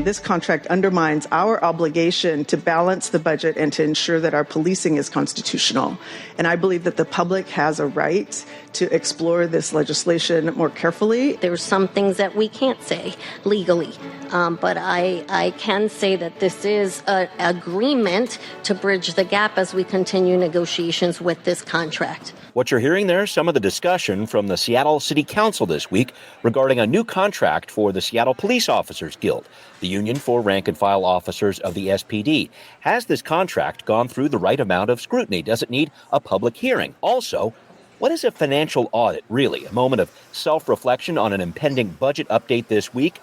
this contract undermines our obligation to balance the budget and to ensure that our policing is constitutional. And I believe that the public has a right to explore this legislation more carefully. There's some things that we can't say legally, but I can say that this is an agreement to bridge the gap as we continue negotiations with this contract. What you're hearing there, some of the discussion from the Seattle City Council this week regarding a new contract for the Seattle Police Officers Guild, the union for rank-and-file officers of the SPD. Has this contract gone through the right amount of scrutiny? Does it need a public hearing? Also, what is a financial audit, really? A moment of self-reflection on an impending budget update this week.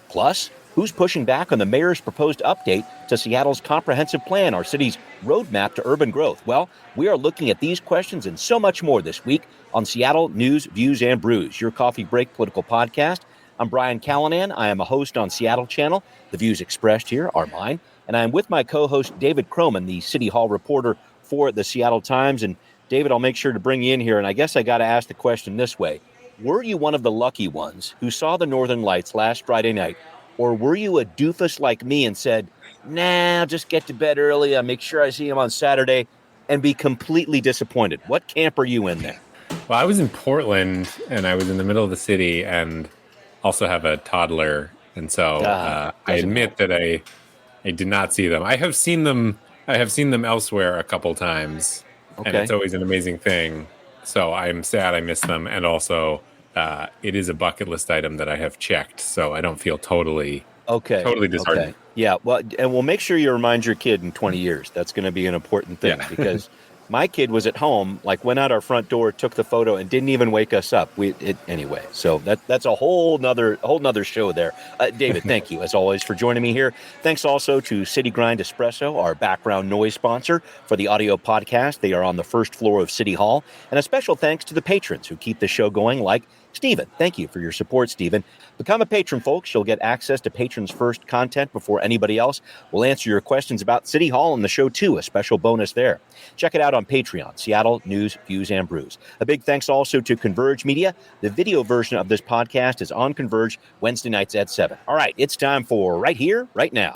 Plus, who's pushing back on the mayor's proposed update to Seattle's comprehensive plan, our city's roadmap to urban growth? Well, we are looking at these questions and so much more this week on Seattle News, Views, and Brews, your coffee break political podcast. I'm Brian Callanan. I am a host on Seattle Channel. The views expressed here are mine. And I'm with my co-host, David Croman, the City Hall reporter for the Seattle Times. And David, I'll make sure to bring you in here. And I guess I got to ask the question this way. Were you one of the lucky ones who saw the Northern Lights last Friday night? Or were you a doofus like me and said, nah, I'll just get to bed early. I'll make sure I see him on Saturday, and be completely disappointed? What camp are you in there? Well, I was in Portland, and I was in the middle of the city and also have a toddler. And so I admit that I did not see them. I have seen them elsewhere a couple times. Okay. And it's always an amazing thing. So I'm sad I missed them. And also, it is a bucket list item that I have checked. So I don't feel totally disheartened. Okay. Yeah, well, and we'll make sure you remind your kid in 20 years. That's going to be an important thing because my kid was at home, went out our front door, took the photo, and didn't even wake us up. Anyway. So that's a whole nother show there. David, thank you as always for joining me here. Thanks also to City Grind Espresso, our background noise sponsor for the audio podcast. They are on the first floor of City Hall. And a special thanks to the patrons who keep the show going, like Stephen. Thank you for your support, Stephen. Become a patron, folks. You'll get access to patrons first content before anybody else. We'll answer your questions about City Hall and the show, too. A special bonus there. Check it out on Patreon, Seattle News, Views, and Brews. A big thanks also to Converge Media. The video version of this podcast is on Converge Wednesday nights at 7. All right, it's time for Right Here, Right Now.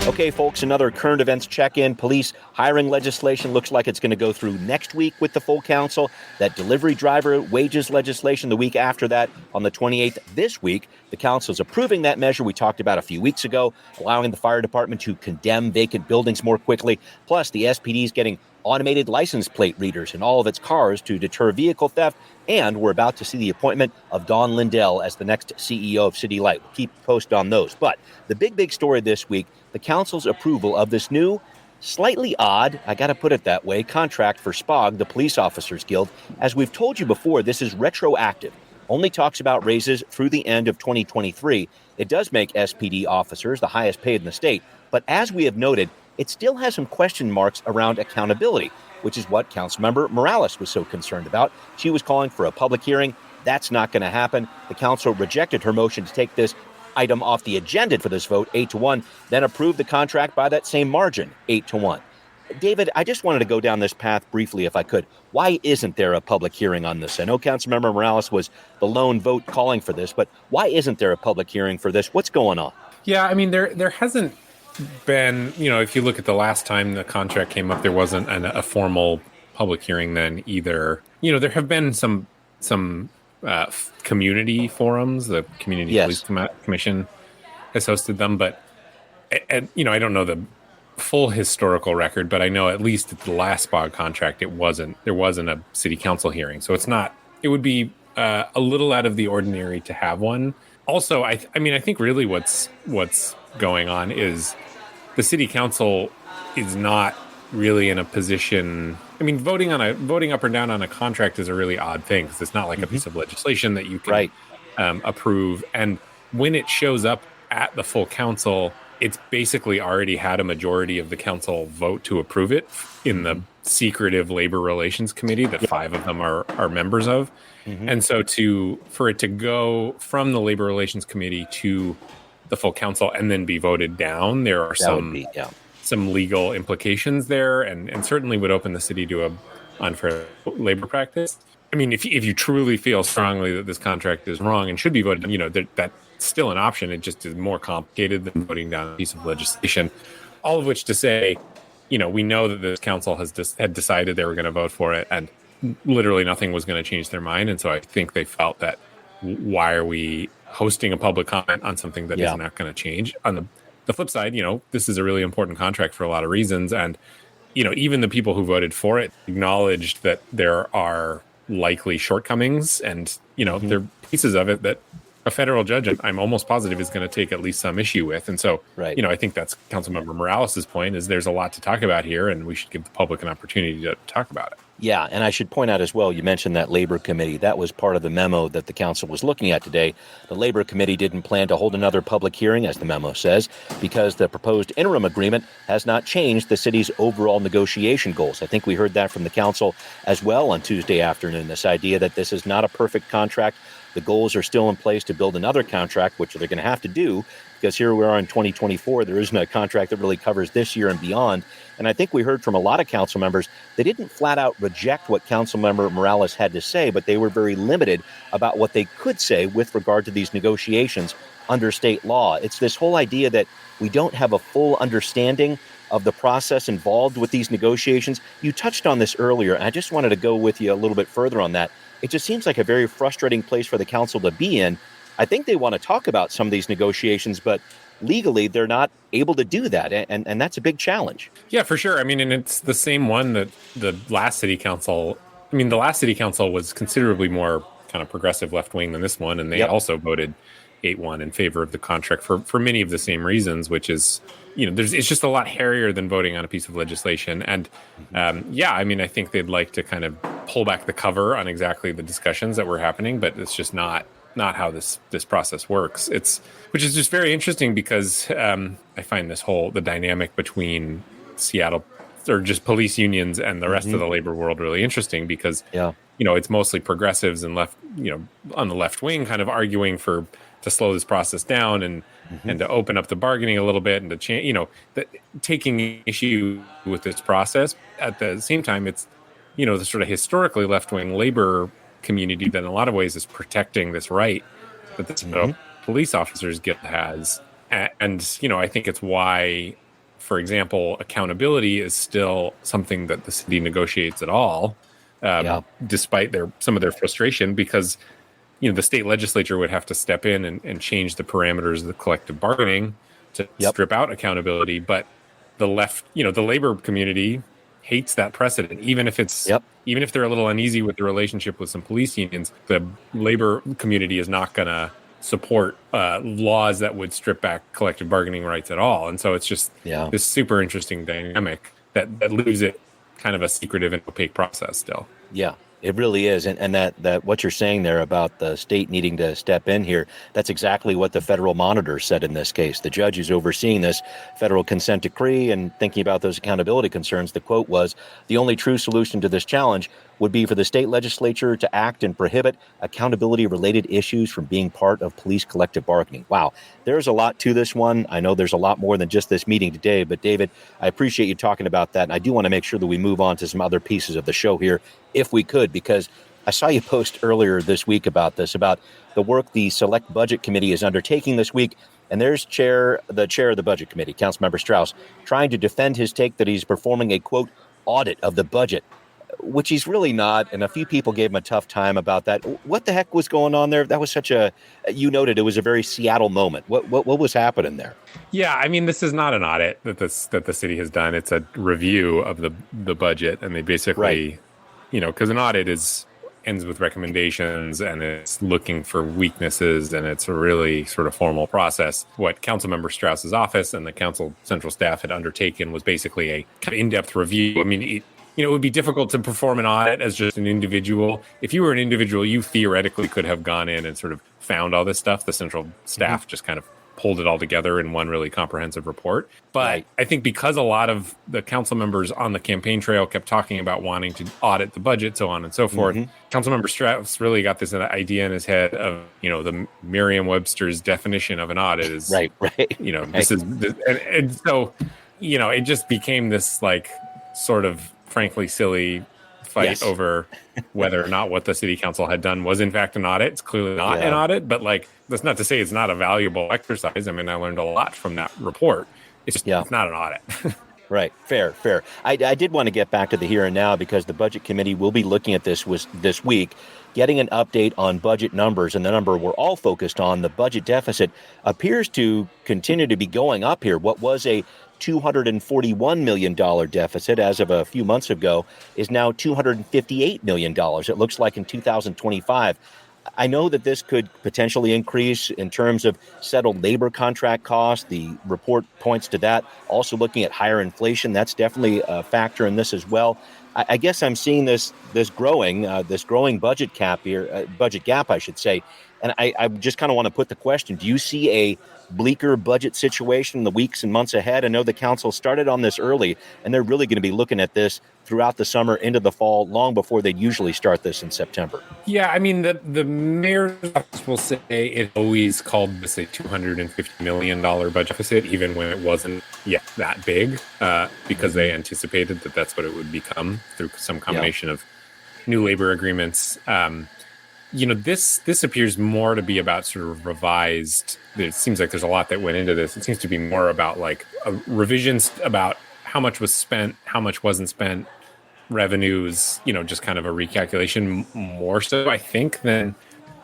Okay, folks, another current events check-in. Police hiring legislation looks like it's going to go through next week with the full council. That delivery driver wages legislation the week after that on the 28th. This week, the council is approving that measure we talked about a few weeks ago, allowing the fire department to condemn vacant buildings more quickly. Plus, the SPD is getting automated license plate readers in all of its cars to deter vehicle theft. And we're about to see the appointment of Dawn Lindell as the next CEO of City Light. We'll keep posted on those. But the big story this week, the council's approval of this new, slightly odd, I got to put it that way, contract for SPOG, the Police Officers Guild. As we've told you before, this is retroactive. Only talks about raises through the end of 2023. It does make SPD officers the highest paid in the state. But as we have noted, it still has some question marks around accountability, which is what Councilmember Morales was so concerned about. She was calling for a public hearing. That's not going to happen. The council rejected her motion to take this item off the agenda for this vote, 8-1, then approved the contract by that same margin, 8-1. David, I just wanted to go down this path briefly, if I could. Why isn't there a public hearing on this? I know Councilmember Morales was the lone vote calling for this, but why isn't there a public hearing for this? What's going on? Yeah, I mean, there hasn't been, if you look at the last time the contract came up, there wasn't a formal public hearing then either. There have been some community forums. The Community Police Commission has hosted them, but I don't know the full historical record, but I know at least at the last SPOG contract, there wasn't a city council hearing. So it would be a little out of the ordinary to have one. Also, I think really what's going on is the city council is not really in a position. I mean, voting up or down on a contract is a really odd thing because it's not like a piece of legislation that you can approve. And when it shows up at the full council, it's basically already had a majority of the council vote to approve it in the secretive labor relations committee that 5 of them are members of. And so for it to go from the labor relations committee to the full council and then be voted down, there are some legal implications there, and certainly would open the city to a unfair labor practice. I mean, if you truly feel strongly that this contract is wrong and should be voted, that still an option. It just is more complicated than voting down a piece of legislation. All of which to say, we know that the council had decided they were going to vote for it, and literally nothing was going to change their mind. And so I think they felt that, why are we hosting a public comment on something that is not going to change? On the flip side, this is a really important contract for a lot of reasons. And, even the people who voted for it acknowledged that there are likely shortcomings, and, there are pieces of it that a federal judge, I'm almost positive, is going to take at least some issue with. And so, I think that's Councilmember Morales' point, is there's a lot to talk about here, and we should give the public an opportunity to talk about it. Yeah, and I should point out as well, you mentioned that Labor Committee. That was part of the memo that the council was looking at today. The Labor Committee didn't plan to hold another public hearing, as the memo says, because the proposed interim agreement has not changed the city's overall negotiation goals. I think we heard that from the council as well on Tuesday afternoon, this idea that this is not a perfect contract. The goals are still in place to build another contract, which they're going to have to do, because here we are in 2024. There isn't a contract that really covers this year and beyond. And I think we heard from a lot of council members, they didn't flat out reject what Councilmember Morales had to say, but they were very limited about what they could say with regard to these negotiations under state law. It's this whole idea that we don't have a full understanding of the process involved with these negotiations. You touched on this earlier, and I just wanted to go with you a little bit further on that. It just seems like a very frustrating place for the council to be in. I think they want to talk about some of these negotiations, but legally they're not able to do that. And that's a big challenge. Yeah, for sure. I mean, and it's the same one that the last city council was considerably more kind of progressive left wing than this one. And they also voted 8-1 in favor of the contract for many of the same reasons, which is, it's just a lot hairier than voting on a piece of legislation. And I think they'd like to kind of pull back the cover on exactly the discussions that were happening, but it's just not how this process works. Which is just very interesting, because I find the dynamic between Seattle, or just police unions, and the rest of the labor world really interesting, because it's mostly progressives and left, on the left wing, kind of arguing to slow this process down and to open up the bargaining a little bit, and to change, taking issue with this process. At the same time, it's, the sort of historically left-wing labor community that in a lot of ways is protecting this right that the police officers guild has. And, I think it's why, for example, accountability is still something that the city negotiates at all, despite some of their frustration, because the state legislature would have to step in and change the parameters of the collective bargaining to strip out accountability. But the left, the labor community hates that precedent, even if they're a little uneasy with the relationship with some police unions. The labor community is not going to support laws that would strip back collective bargaining rights at all. And so it's just this super interesting dynamic that leaves it kind of a secretive and opaque process still. Yeah. It really is. And that what you're saying there about the state needing to step in here, that's exactly what the federal monitor said in this case. The judge who's overseeing this federal consent decree and thinking about those accountability concerns, the quote was, "The only true solution to this challenge would be for the state legislature to act and prohibit accountability-related issues from being part of police collective bargaining." Wow, there's a lot to this one. I know there's a lot more than just this meeting today, but David, I appreciate you talking about that. And I do want to make sure that we move on to some other pieces of the show here, if we could, because I saw you post earlier this week about the work the Select Budget Committee is undertaking this week. And there's the chair of the Budget Committee, Councilmember Strauss, trying to defend his take that he's performing a, quote, audit of the budget, which he's really not. And a few people gave him a tough time about that. What the heck was going on there? That was you noted it was a very Seattle moment. What was happening there? Yeah, I mean, this is not an audit that the city has done. It's a review of the budget. And they basically, because an audit ends with recommendations, and it's looking for weaknesses, and it's a really sort of formal process. What Councilmember Strauss's office and the council central staff had undertaken was basically a kind of in-depth review. I mean, it would be difficult to perform an audit as just an individual. If you were an individual, you theoretically could have gone in and sort of found all this stuff. The central staff just kind of pulled it all together in one really comprehensive report. But I think because a lot of the council members on the campaign trail kept talking about wanting to audit the budget, so on and so forth, Councilmember Strauss really got this idea in his head of, the Merriam-Webster's definition of an audit is, this is, and so, it just became this like sort of frankly silly fight over whether or not what the city council had done was in fact an audit. It's clearly not an audit, but like, that's not to say it's not a valuable exercise. I mean, I learned a lot from that report. It's just, it's not an audit. Right. Fair. I did want to get back to the here and now because the budget committee will be looking at this week, getting an update on budget numbers. And the number we're all focused on, the budget deficit, appears to continue to be going up here. What was a $241 million deficit as of a few months ago is now $258 million. It looks like in 2025. I know that this could potentially increase in terms of settled labor contract costs. The report points to that. Also looking at higher inflation, that's definitely a factor in this as well. I guess I'm seeing this growing budget gap, I should say. And I just kind of want to put the question, do you see a bleaker budget situation in the weeks and months ahead? I know the council started on this early, and they're really going to be looking at this throughout the summer into the fall, long before they'd usually start this in September. Yeah, I mean, the mayor's office will say it always called this a $250 million budget deficit, even when it wasn't yet that big, because they anticipated that that's what it would become through some combination of new labor agreements. This appears more to be about sort of revised. It seems like there's a lot that went into this. It seems to be more about like revisions about how much was spent, how much wasn't spent, revenues, just kind of a recalculation more so, I think, than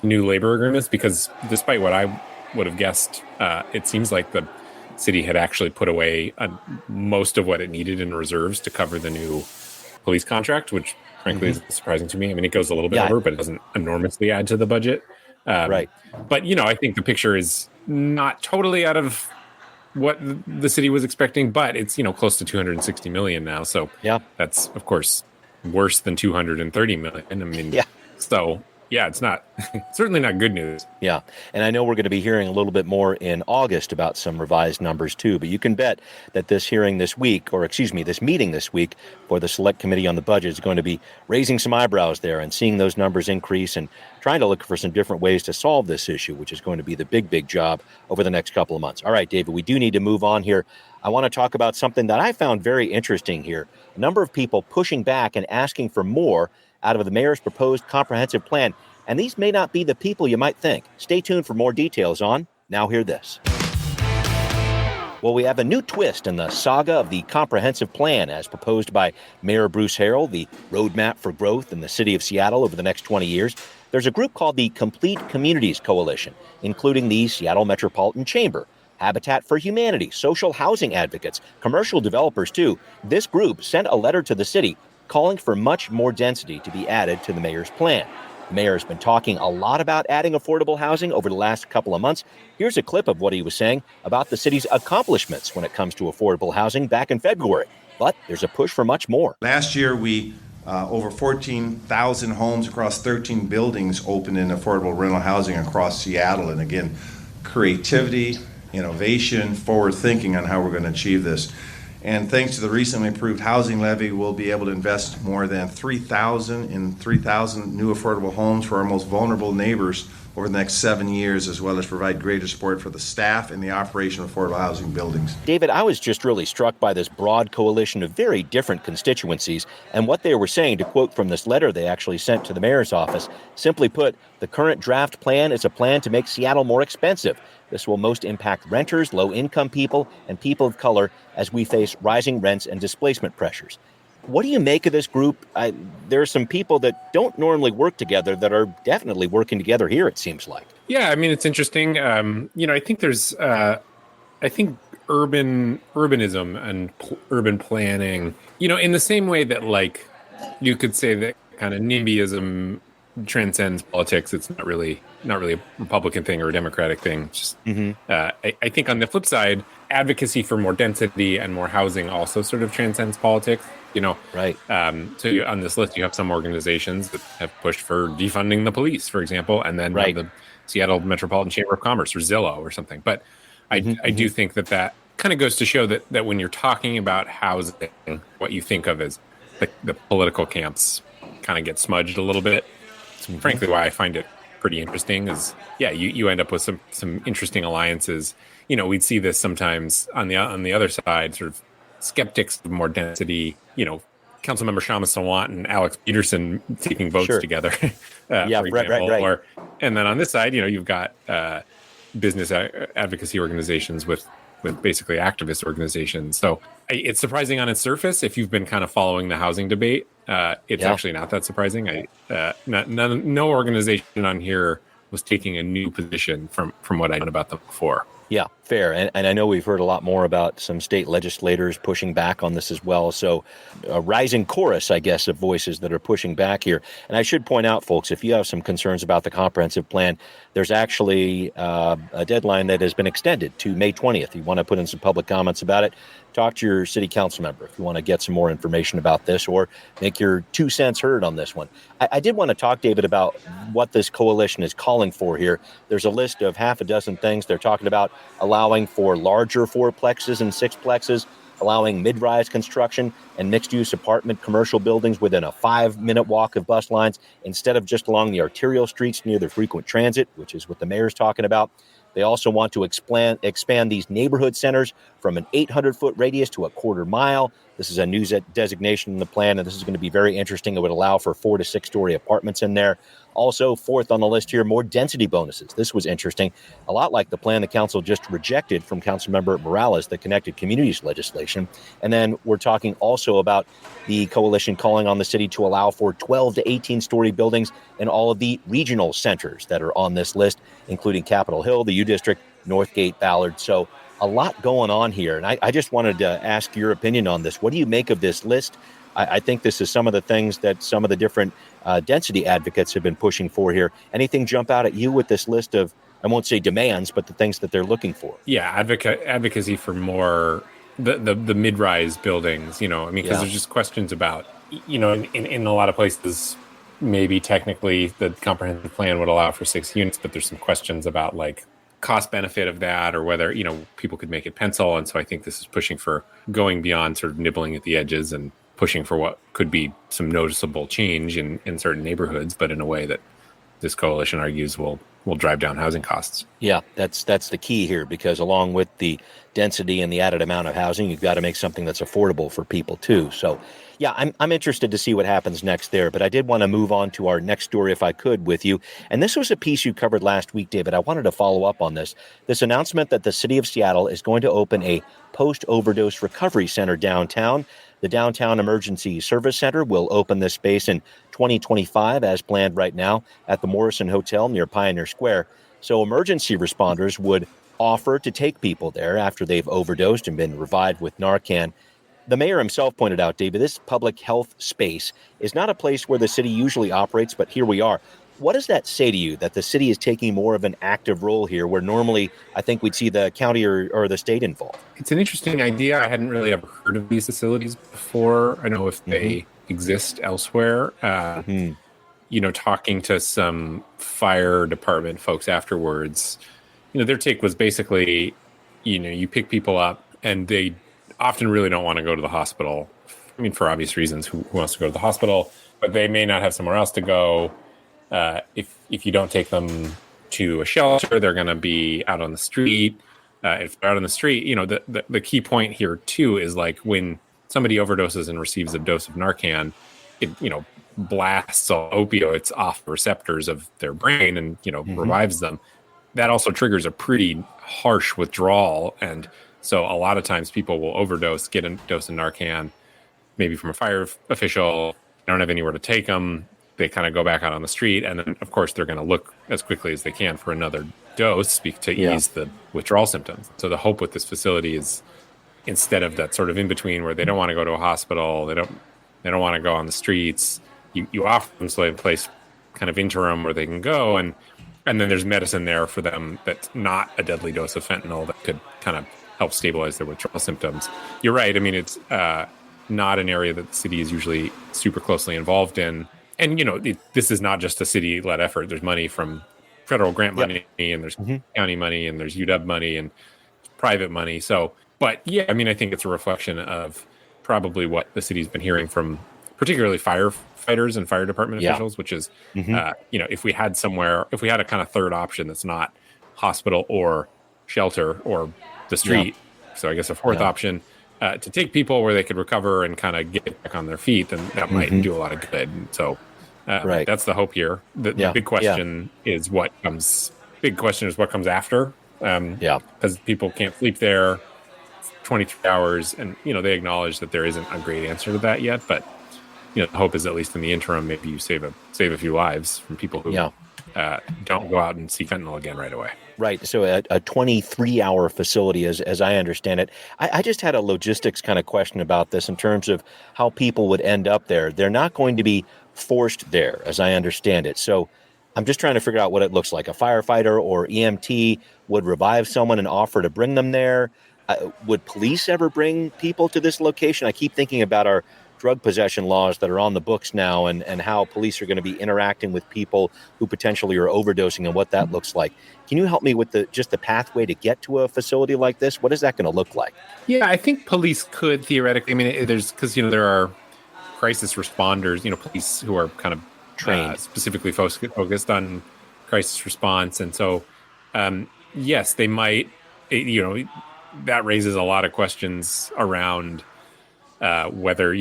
new labor agreements, because despite what I would have guessed, it seems like the city had actually put away most of what it needed in reserves to cover the new police contract, which frankly is surprising to me. I mean, it goes a little bit over, but it doesn't enormously add to the budget. Right. But, I think the picture is not totally out of what the city was expecting, but it's, close to 260 million now. So that's, of course, worse than 230 million. I mean, so it's not certainly not good news. Yeah. And I know we're going to be hearing a little bit more in August about some revised numbers too, but you can bet that this meeting this week for the Select Committee on the Budget is going to be raising some eyebrows there and seeing those numbers increase and trying to look for some different ways to solve this issue, which is going to be the big job over the next couple of months. All right, David, we do need to move on here. I want to talk about something that I found very interesting here. A number of people pushing back and asking for more out of the mayor's proposed comprehensive plan. And these may not be the people you might think. Stay tuned for more details on Now Hear This. Well, we have a new twist in the saga of the comprehensive plan as proposed by Mayor Bruce Harrell, the roadmap for growth in the city of Seattle over the next 20 years. There's a group called the Complete Communities Coalition, including the Seattle Metropolitan Chamber, Habitat for Humanity, social housing advocates, commercial developers too. This group sent a letter to the city calling for much more density to be added to the mayor's plan. The mayor has been talking a lot about adding affordable housing over the last couple of months. Here's a clip of what he was saying about the city's accomplishments when it comes to affordable housing back in February. But there's a push for much more. Last year, we over 14,000 homes across 13 buildings opened in affordable rental housing across Seattle. And again, creativity, innovation, forward thinking on how we're going to achieve this. And thanks to the recently approved housing levy, we'll be able to invest more than 3,000 new affordable homes for our most vulnerable neighbors over the next 7 years, as well as provide greater support for the staff and the operation of affordable housing buildings. David, I was just really struck by this broad coalition of very different constituencies and what they were saying, to quote from this letter they actually sent to the mayor's office. Simply put, the current draft plan is a plan to make Seattle more expensive. This will most impact renters, low-income people, and people of color as we face rising rents and displacement pressures. What do you make of this group? There are some people that don't normally work together that are definitely working together here, it seems like. Yeah, I mean, it's interesting. I think there's, urbanism and urban planning, in the same way that, like, you could say that kind of NIMBYism transcends politics. It's not really a Republican thing or a Democratic thing. Just I think on the flip side, advocacy for more density and more housing also sort of transcends politics. Right. So on this list, you have some organizations that have pushed for defunding the police, for example, and then the Seattle Metropolitan Chamber of Commerce or Zillow or something. But I do think that kind of goes to show that when you're talking about housing, what you think of as the political camps kind of get smudged a little bit. Frankly, why I find it pretty interesting is, you end up with some interesting alliances. We'd see this sometimes on the other side, sort of skeptics of more density, Councilmember Shama Sawant and Alex Peterson taking votes together, for example. Right. And then on this side, you've got business advocacy organizations with basically activist organizations. So it's surprising on its surface if you've been kind of following the housing debate. It's actually not that surprising. No organization on here was taking a new position from what I know about them before. Yeah, fair. And I know we've heard a lot more about some state legislators pushing back on this as well. So a rising chorus, I guess, of voices that are pushing back here. And I should point out, folks, if you have some concerns about the comprehensive plan, there's actually a deadline that has been extended to May 20th. You want to put in some public comments about it, talk to your city council member if you want to get some more information about this or make your 2 cents heard on this one. I did want to talk, David, about what this coalition is calling for here. There's a list of half a dozen things they're talking about: allowing for larger fourplexes and sixplexes, allowing mid-rise construction and mixed-use apartment commercial buildings within a 5-minute walk of bus lines instead of just along the arterial streets near the frequent transit, which is what the mayor's talking about. They also want to expand these neighborhood centers from an 800-foot radius to a quarter mile. This is a new designation in the plan, and this is going to be very interesting. It would allow for 4 to 6 story apartments in there. Also, fourth on the list here, more density bonuses. This was interesting, a lot like the plan the council just rejected from Councilmember Morales, the Connected Communities legislation. And then we're talking also about the coalition calling on the city to allow for 12 to 18-story buildings in all of the regional centers that are on this list, including Capitol Hill, the U District, Northgate, Ballard. So a lot going on here. And I just wanted to ask your opinion on this. What do you make of this list? I think this is some of the things that some of the different density advocates have been pushing for here. Anything jump out at you with this list of, I won't say demands, but the things that they're looking for? Yeah, advocacy for more the mid-rise buildings, because there's just questions about, in a lot of places, maybe technically the comprehensive plan would allow for 6 units, but there's some questions about like cost benefit of that or whether, people could make it pencil. And so I think this is pushing for going beyond sort of nibbling at the edges and pushing for what could be some noticeable change in certain neighborhoods, but in a way that this coalition argues will drive down housing costs. Yeah, that's the key here, because along with the density and the added amount of housing, you've got to make something that's affordable for people too. So yeah, I'm interested to see what happens next there, but I did want to move on to our next story if I could with you. And this was a piece you covered last week, David. I wanted to follow up on this announcement that the city of Seattle is going to open a post-overdose recovery center downtown. The Downtown Emergency Service Center will open this space in 2025 as planned right now at the Morrison Hotel near Pioneer Square. So emergency responders would offer to take people there after they've overdosed and been revived with Narcan. The mayor himself pointed out, David, this public health space is not a place where the city usually operates, but here we are. What does that say to you, that the city is taking more of an active role here, where normally I think we'd see the county or the state involved? It's an interesting idea. I hadn't really ever heard of these facilities before. I know if they exist elsewhere. Talking to some fire department folks afterwards, their take was basically, you pick people up and they often really don't want to go to the hospital. I mean, for obvious reasons, who wants to go to the hospital, but they may not have somewhere else to go. If you don't take them to a shelter, they're going to be out on the street. If they're out on the street, the key point here too is like when somebody overdoses and receives a dose of Narcan, it blasts all opioids off receptors of their brain and revives them. That also triggers a pretty harsh withdrawal, and so a lot of times people will overdose, get a dose of Narcan, maybe from a fire official. They don't have anywhere to take them. They kind of go back out on the street, and then, of course, they're going to look as quickly as they can for another dose to ease the withdrawal symptoms. So the hope with this facility is, instead of that sort of in between where they don't want to go to a hospital, they don't want to go on the streets, you offer them a place kind of interim where they can go, and then there's medicine there for them that's not a deadly dose of fentanyl that could kind of help stabilize their withdrawal symptoms. You're right. I mean, it's not an area that the city is usually super closely involved in. And, this is not just a city-led effort. There's money from federal grant money, and there's county money, and there's UW money, and private money. So, but yeah, I mean, I think it's a reflection of probably what the city's been hearing from particularly firefighters and fire department officials, which is, if we had a kind of third option that's not hospital or shelter or the street, so I guess a fourth option, to take people where they could recover and kind of get back on their feet, then that might do a lot of good. And so that's the hope here. The big question is what comes. Big question is what comes after. Because people can't sleep there 23 hours, and they acknowledge that there isn't a great answer to that yet. But the hope is at least in the interim, maybe you save a few lives from people who don't go out and see fentanyl again right away. Right. So a 23-hour facility, as I understand it. I just had a logistics kind of question about this in terms of how people would end up there. They're not going to be forced there, as I understand it. So I'm just trying to figure out what it looks like. A firefighter or EMT would revive someone and offer to bring them there. Would police ever bring people to this location? I keep thinking about our drug possession laws that are on the books now and how police are going to be interacting with people who potentially are overdosing and what that looks like. Can you help me with the pathway to get to a facility like this? What is that going to look like? Yeah, I think police could theoretically. I mean, because there are crisis responders, police who are kind of trained, specifically focused on crisis response. And so, yes, they might, that raises a lot of questions around whether,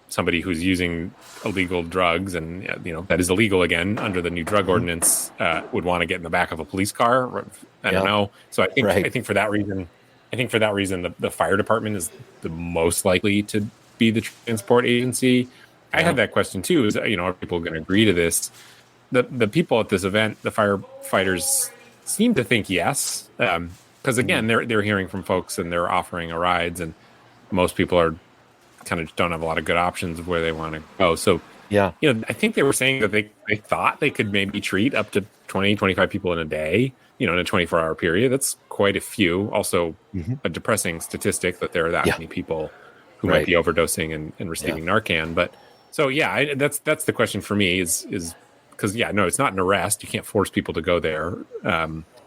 somebody who's using illegal drugs and, that is illegal again under the new drug ordinance would want to get in the back of a police car. I don't know. So I think for that reason, the fire department is the most likely to be the transport agency. I had that question too, is, are people going to agree to this? The people at this event, the firefighters seem to think yes. Because again, they're hearing from folks and they're offering a rides, and most people are kind of don't have a lot of good options of where they want to go. So I think they were saying that they thought they could maybe treat up to 20, 25 people in a day, in a 24-hour period. That's quite a few. Also a depressing statistic that there are that many people who might be overdosing and receiving Narcan. But so, that's the question for me is because, it's not an arrest. You can't force people to go there.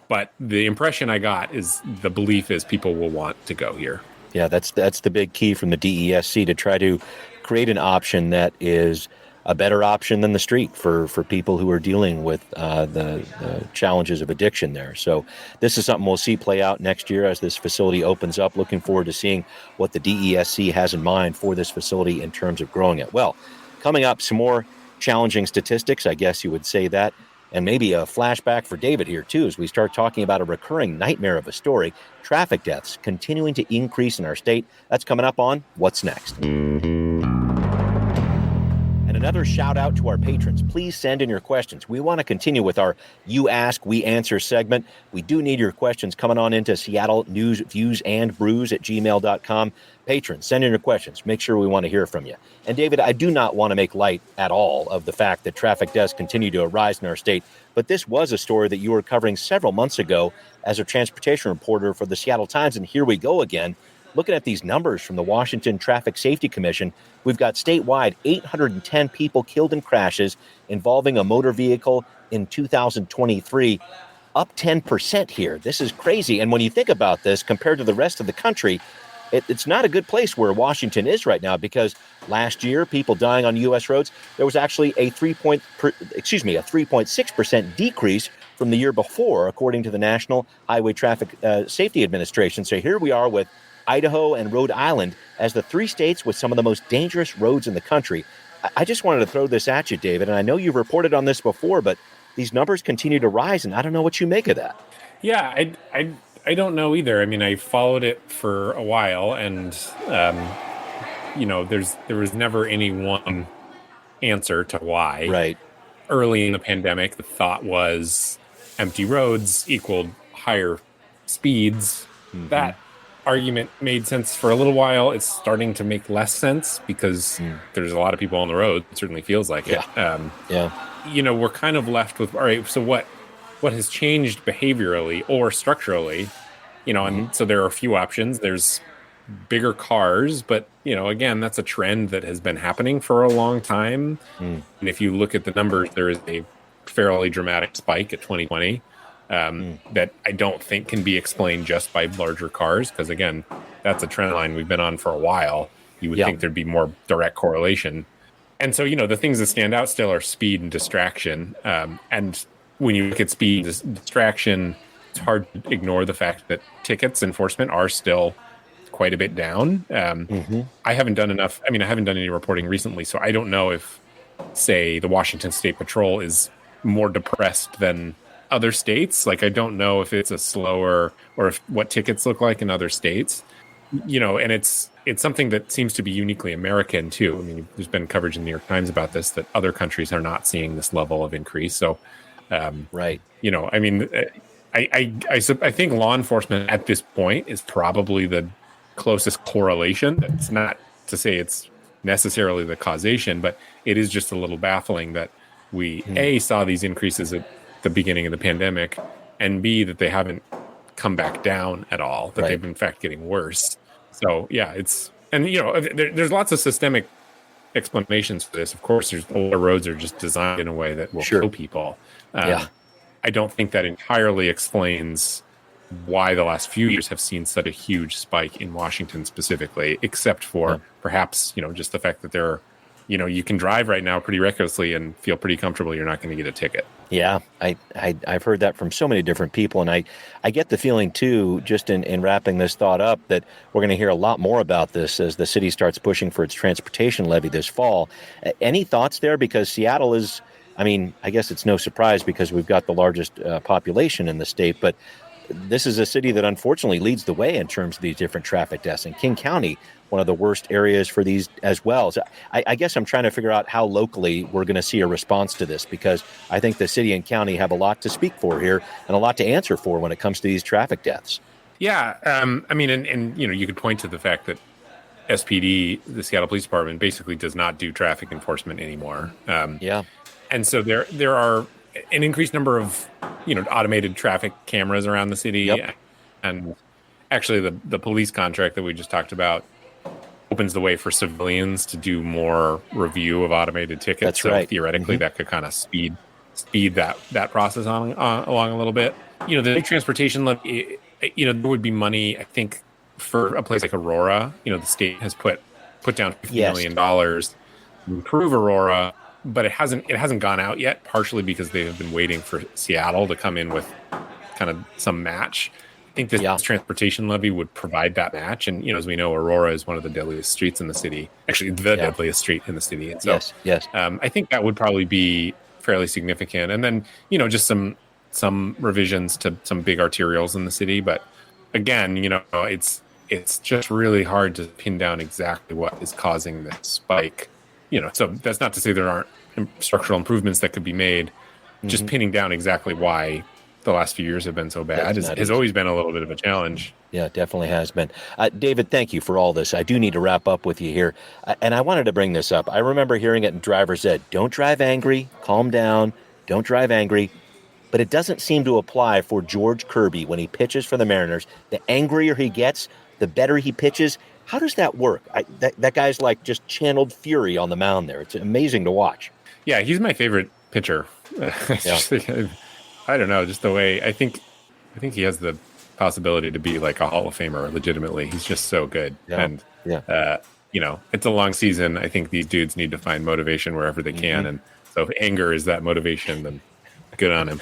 But the impression I got is the belief is people will want to go here. Yeah, that's the big key from the DESC, to try to create an option that is a better option than the street for people who are dealing with the challenges of addiction there. So this is something we'll see play out next year as this facility opens up. Looking forward to seeing what the DESC has in mind for this facility in terms of growing it. Well, coming up, some more challenging statistics, I guess you would say that. And maybe a flashback for David here, too, as we start talking about a recurring nightmare of a story, traffic deaths continuing to increase in our state. That's coming up on What's Next. And another shout out to our patrons. Please send in your questions. We want to continue with our You Ask, We Answer segment. We do need your questions coming on into Seattle News, Views, and Brews at gmail.com. Patrons, send in your questions. Make sure we want to hear from you. And David, I do not want to make light at all of the fact that traffic does continue to rise in our state, but this was a story that you were covering several months ago as a transportation reporter for the Seattle Times, and here we go again. Looking at these numbers from the Washington Traffic Safety Commission, we've got statewide 810 people killed in crashes involving a motor vehicle in 2023, up 10% here. This is crazy. And when you think about this compared to the rest of the country, it's not a good place where Washington is right now, because last year, people dying on U.S. roads, there was actually a 3.6% decrease from the year before, according to the National Highway Traffic Safety Administration. So here we are with Idaho and Rhode Island as the three states with some of the most dangerous roads in the country. I just wanted to throw this at you, David, and I know you've reported on this before, but these numbers continue to rise, and I don't know what you make of that. Yeah, I don't know either. I mean, I followed it for a while, and there was never any one answer to why. Right. Early in the pandemic, the thought was empty roads equaled higher speeds. Mm-hmm. That argument made sense for a little while. It's starting to make less sense because there's a lot of people on the road. It certainly feels like it. We're kind of left with, all right, so what has changed behaviorally or structurally? And so there are a few options. There's bigger cars, but again, that's a trend that has been happening for a long time. And if you look at the numbers, there is a fairly dramatic spike at 2020 that I don't think can be explained just by larger cars, because again, that's a trend line we've been on for a while. You would think there'd be more direct correlation. And so, the things that stand out still are speed and distraction. And when you look at speed and distraction, it's hard to ignore the fact that tickets enforcement are still quite a bit down. I haven't done enough. I haven't done any reporting recently, so I don't know if, say, the Washington State Patrol is more depressed than other states. Like, I don't know if it's a slower, or if what tickets look like in other states. And it's something that seems to be uniquely American too. There's been coverage in the New York Times about this, that other countries are not seeing this level of increase. So, right. I think law enforcement at this point is probably the closest correlation. It's not to say it's necessarily the causation, but it is just a little baffling that we saw these increases at the beginning of the pandemic, and B, that they haven't come back down at all, that they've in fact getting worse. So yeah, there's lots of systemic explanations for this. Of course, older roads are just designed in a way that will kill people. I don't think that entirely explains why the last few years have seen such a huge spike in Washington specifically, except for perhaps, just the fact that there are, you can drive right now pretty recklessly and feel pretty comfortable you're not going to get a ticket. Yeah, I've heard that from so many different people, and I get the feeling too, just in wrapping this thought up, that we're going to hear a lot more about this as the city starts pushing for its transportation levy this fall. Any thoughts there? Because Seattle is, I guess it's no surprise because we've got the largest population in the state, but this is a city that unfortunately leads the way in terms of these different traffic deaths. And King County, one of the worst areas for these as well. So I guess I'm trying to figure out how locally we're going to see a response to this, because I think the city and county have a lot to speak for here and a lot to answer for when it comes to these traffic deaths. Yeah. You could point to the fact that SPD, the Seattle Police Department, basically does not do traffic enforcement anymore. And so there are an increased number of, automated traffic cameras around the city. And actually the police contract that we just talked about opens the way for civilians to do more review of automated tickets. That's right. So theoretically that could kind of speed that process along a little bit. The transportation levy, there would be money, I think, for a place like Aurora. The state has put down $50 million to improve Aurora, but it hasn't gone out yet, partially because they have been waiting for Seattle to come in with kind of some match. I think this transportation levy would provide that match. And, as we know, Aurora is one of the deadliest streets in the city, actually the deadliest street in the city. And so I think that would probably be fairly significant. And then, just some revisions to some big arterials in the city. But again, it's just really hard to pin down exactly what is causing this spike. So that's not to say there aren't structural improvements that could be made. Just pinning down exactly why the last few years have been so bad has always been a little bit of a challenge. Yeah, it definitely has been. David, thank you for all this. I do need to wrap up with you here. And I wanted to bring this up. I remember hearing it in driver's ed. Don't drive angry. Calm down. Don't drive angry. But it doesn't seem to apply for George Kirby when he pitches for the Mariners. The angrier he gets, the better he pitches. How does that work? That guy's like just channeled fury on the mound there. It's amazing to watch. Yeah, he's my favorite pitcher. I don't know, just the way I think he has the possibility to be like a Hall of Famer legitimately. He's just so good. And it's a long season. I think these dudes need to find motivation wherever they can. And so if anger is that motivation, then good on him.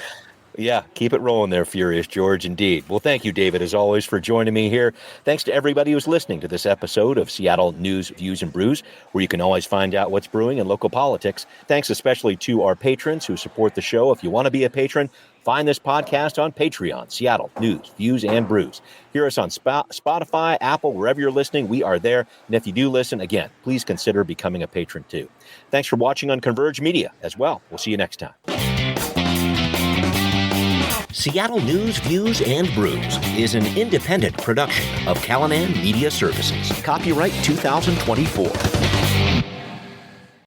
Yeah, keep it rolling there, Furious George, indeed. Well, thank you, David, as always, for joining me here. Thanks to everybody who's listening to this episode of Seattle News, Views, and Brews, where you can always find out what's brewing in local politics. Thanks especially to our patrons who support the show. If you want to be a patron, find this podcast on Patreon, Seattle News, Views, and Brews. Hear us on Spotify, Apple, wherever you're listening. We are there. And if you do listen, again, please consider becoming a patron, too. Thanks for watching on Converge Media as well. We'll see you next time. Seattle News, Views, and Brews is an independent production of Callanan Media Services. Copyright 2024.